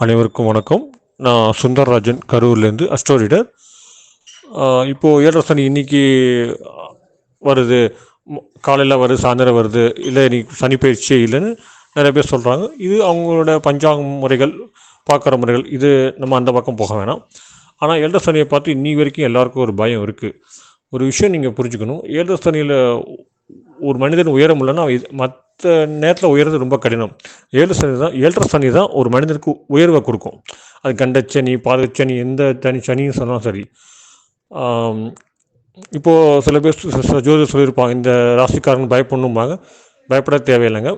அனைவருக்கும் வணக்கம். நான் சுந்தர்ராஜன், கரூர்லேருந்து அஸ்ட்ரோ ரீடர். இப்போது 7:30 சனி இன்னைக்கு வருது, காலையில் வருது, சாயந்தரம் வருது, இல்லை இன்னைக்கு சனி பயிற்சியே இல்லைன்னு நிறைய பேர் சொல்கிறாங்க. இது அவங்களோட பஞ்சாங்க முறைகள், பார்க்குற முறைகள். இது நம்ம அந்த பக்கம் போக வேணாம். ஆனால் 7:30 சனியை பார்த்து இன்னி வரைக்கும் எல்லாருக்கும் ஒரு பயம் இருக்குது. ஒரு விஷயம் நீங்கள் புரிஞ்சுக்கணும். 7:30 சனியில் ஒரு மனிதன் உயர முடியலன்னா மற்ற நேரத்தில் உயர்றது ரொம்ப கடினம். 7:30 சனி தான் ஒரு மனிதனுக்கு உயர்வை கொடுக்கும். அது கண்டச்சனி, பாதச்சனி, எந்த சனின்னு சொன்னாலும் சரி. இப்போது சில பேர் ஜோதிடர் சொல்லியிருப்பாங்க, இந்த ராசிக்காரங்க பயப்படணும்பாங்க. பயப்பட தேவையில்லைங்க.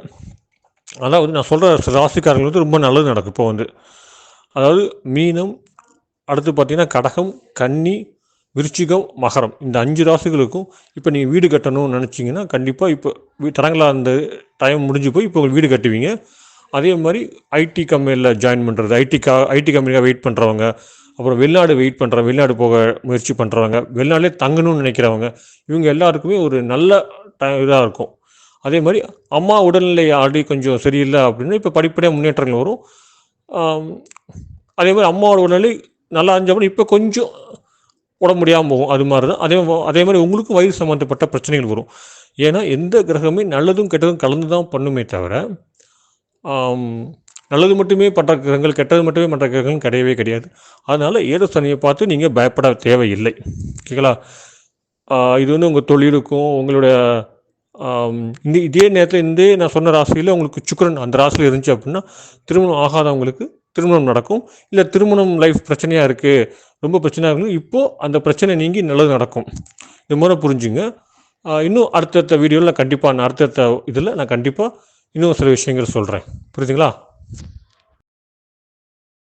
அதாவது நான் சொல்கிற ராசிக்காரங்களுக்கு வந்து ரொம்ப நல்லது நடக்கும். இப்போ வந்து அதாவது மீனம், அடுத்து பார்த்திங்கன்னா கடகம், கன்னி, விருச்சிகம், மகரம், இந்த 5 ராசிகளுக்கும் இப்போ நீங்கள் வீடு கட்டணும்னு நினச்சிங்கன்னா கண்டிப்பாக இப்போ தரங்களா அந்த டைம் முடிஞ்சு போய் இப்போ வீடு கட்டுவீங்க. அதே மாதிரி ஐடி கம்பெனியில் ஜாயின் பண்ணுறது, ஐடி கம்பெனிக்காக வெயிட் பண்ணுறவங்க, அப்புறம் வெளிநாடு போக முயற்சி பண்ணுறவங்க, வெளிநாட்டிலே தங்கணும்னு நினைக்கிறவங்க, இவங்க எல்லாருக்குமே ஒரு நல்ல இதாக இருக்கும். அதே மாதிரி அம்மா உடல்நிலை ஆல்ரெடி கொஞ்சம் சரியில்லை அப்படின்னா இப்போ படிப்படியாக முன்னேற்றங்கள் வரும். அதே மாதிரி அம்மாவோட உடல்நிலை நல்லா இருந்தப்போ இப்போ கொஞ்சம் உடம்பு முடியாமல் போகும். அது மாதிரி தான். அதே மாதிரி உங்களுக்கும் வயிறு சம்மந்தப்பட்ட பிரச்சனைகள் வரும். ஏன்னா எந்த கிரகமே நல்லதும் கெட்டதும் கலந்து தான் பண்ணுமே தவிர நல்லது மட்டுமே பண்ணுற கிரகங்கள், கெட்டது மட்டுமே பண்ணுற கிரகங்கள் கிடையவே கிடையாது. அதனால் 7:30 சனியை பார்த்து நீங்கள் பயப்பட தேவையில்லை. ஓகேங்களா? இது வந்து உங்கள் தொழிலுக்கும் உங்களுடைய இதே நேரத்தில் நான் சொன்ன ராசியில் உங்களுக்கு சுக்கிரன் அந்த ராசியில் இருந்துச்சு அப்படின்னா திருமணம் ஆகாதவங்களுக்கு திருமணம் நடக்கும். இல்லை திருமணம் லைஃப் பிரச்சனையாக இருக்குது, ரொம்ப பிரச்சனையாக இருக்குது, இப்போது அந்த பிரச்சனை நீங்கி நல்லது நடக்கும். இது முறை புரிஞ்சுங்க. இன்னும் அடுத்தடுத்த வீடியோவில் நான் கண்டிப்பாக இதில் நான் கண்டிப்பாக இன்னும் சில விஷயங்கள் சொல்கிறேன். புரியுதுங்களா?